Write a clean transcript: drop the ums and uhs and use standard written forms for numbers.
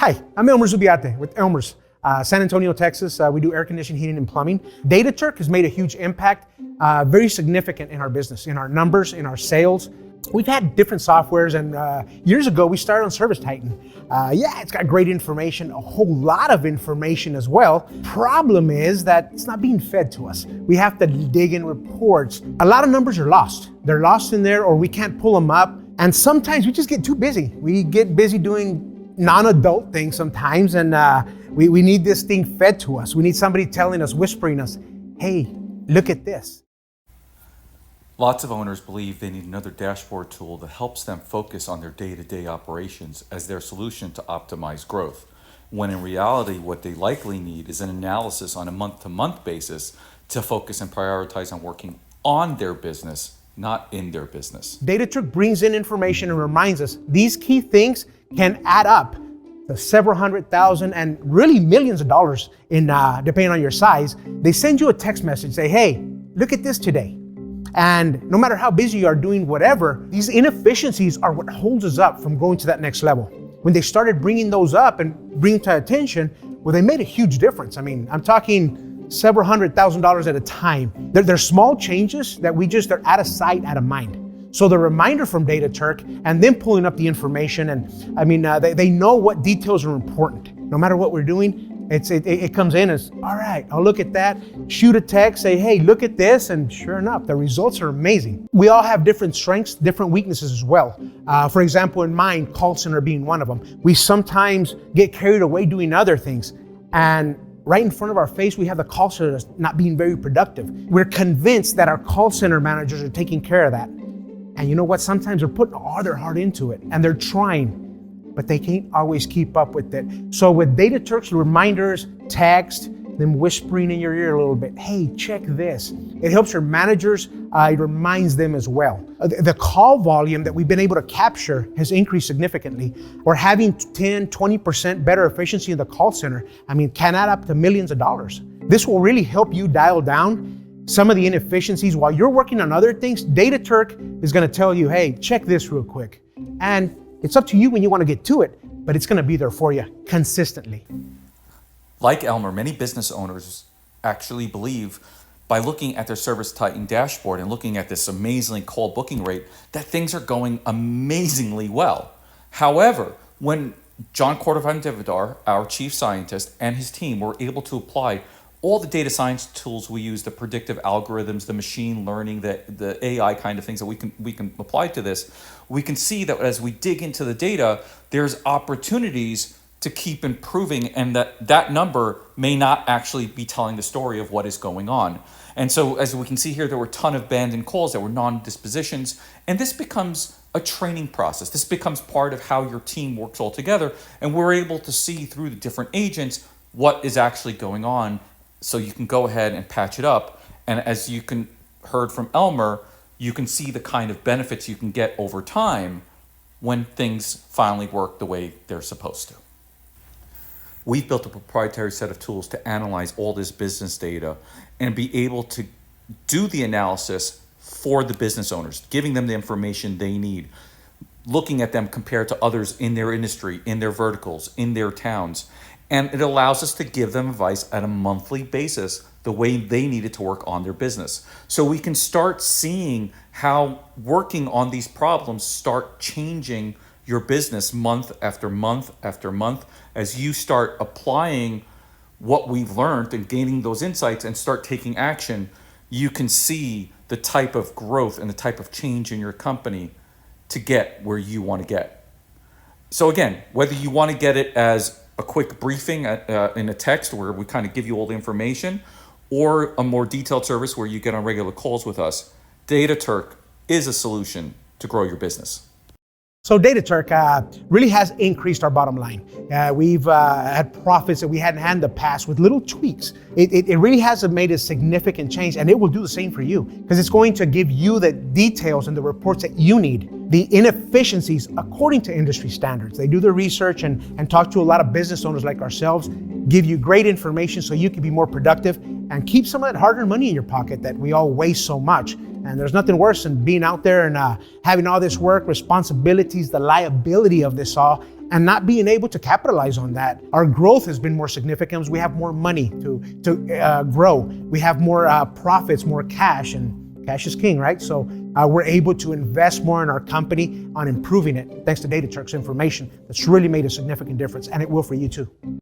Hi, I'm Elmer Zubiate with Elmer's, San Antonio, Texas. We do air conditioning, heating, and plumbing. DataTurk has made a huge impact, very significant in our business, in our numbers, in our sales. We've had different softwares, and years ago we started on ServiceTitan. It's got great information, a whole lot of information as well. Problem is that it's not being fed to us. We have to dig in reports. A lot of numbers are lost. They're lost in there, or we can't pull them up. And sometimes we just get too busy. We get busy doing non-adult things sometimes, and we need this thing fed to us. We need somebody telling us, whispering us, hey, look at this. Lots of owners believe they need another dashboard tool that helps them focus on their day-to-day operations as their solution to optimize growth, when in reality what they likely need is an analysis on a month-to-month basis to focus and prioritize on working on their business, not in their business. DataTurk brings in information and reminds us these key things can add up to several $100,000 and really millions of dollars in depending on your size. They send you a text message, say, hey, look at this today. And no matter how busy you are doing whatever, these inefficiencies are what holds us up from going to that next level. When they started bringing those up and bringing to attention, well, they made a huge difference. I mean, I'm talking several $100,000 at a time. They're small changes that they're out of sight, out of mind. So the reminder from DataTurk and then pulling up the information, and I mean, they know what details are important. No matter what we're doing, it comes in as, all right, I'll look at that, shoot a text, say, hey, look at this, and sure enough, the results are amazing. We all have different strengths, different weaknesses as well. For example, in mine, call center being one of them. We sometimes get carried away doing other things, and right in front of our face, we have the call center that's not being very productive. We're convinced that our call center managers are taking care of that. And you know what? Sometimes they're putting all their heart into it and they're trying, but they can't always keep up with it. So with DataTurk's reminders, text, them whispering in your ear a little bit, hey, check this. It helps your managers, it reminds them as well. The call volume that we've been able to capture has increased significantly. We're having 10, 20% better efficiency in the call center. I mean, can add up to millions of dollars. This will really help you dial down some of the inefficiencies while you're working on other things. DataTurk is going to tell you, hey, check this real quick. And it's up to you when you want to get to it, but it's going to be there for you consistently. Like Elmer, many business owners actually believe by looking at their ServiceTitan dashboard and looking at this amazing call booking rate that things are going amazingly well. However, when John Cordovan-Dividar, our chief scientist, and his team were able to apply all the data science tools we use, the predictive algorithms, the machine learning, the AI kind of things that we can apply to this, we can see that as we dig into the data, there's opportunities to keep improving, and that number may not actually be telling the story of what is going on. And so as we can see here, there were a ton of abandoned calls that were non-dispositions, and this becomes a training process. This becomes part of how your team works all together, and we're able to see through the different agents what is actually going on, so you can go ahead and patch it up. And as you heard from Elmer, you can see the kind of benefits you can get over time when things finally work the way they're supposed to. We've built a proprietary set of tools to analyze all this business data and be able to do the analysis for the business owners, giving them the information they need, looking at them compared to others in their industry, in their verticals, in their towns. And it allows us to give them advice at a monthly basis, the way they need it to work on their business. So we can start seeing how working on these problems start changing your business month after month after month. As you start applying what we've learned and gaining those insights and start taking action, you can see the type of growth and the type of change in your company to get where you want to get. So again, whether you want to get it as a quick briefing in a text where we kind of give you all the information, or a more detailed service where you get on regular calls with us, DataTurk is a solution to grow your business. So DataTurk really has increased our bottom line. We've had profits that we hadn't had in the past with little tweaks. It really has made a significant change, and it will do the same for you, because it's going to give you the details and the reports that you need. The inefficiencies according to industry standards. They do their research and talk to a lot of business owners like ourselves, give you great information so you can be more productive and keep some of that hard-earned money in your pocket that we all waste so much. And there's nothing worse than being out there and having all this work, responsibilities, the liability of this all, and not being able to capitalize on that. Our growth has been more significant. We have more money to grow. We have more profits, more cash, and cash is king, right? So we're able to invest more in our company on improving it, thanks to DataTurk's information. That's really made a significant difference, and it will for you too.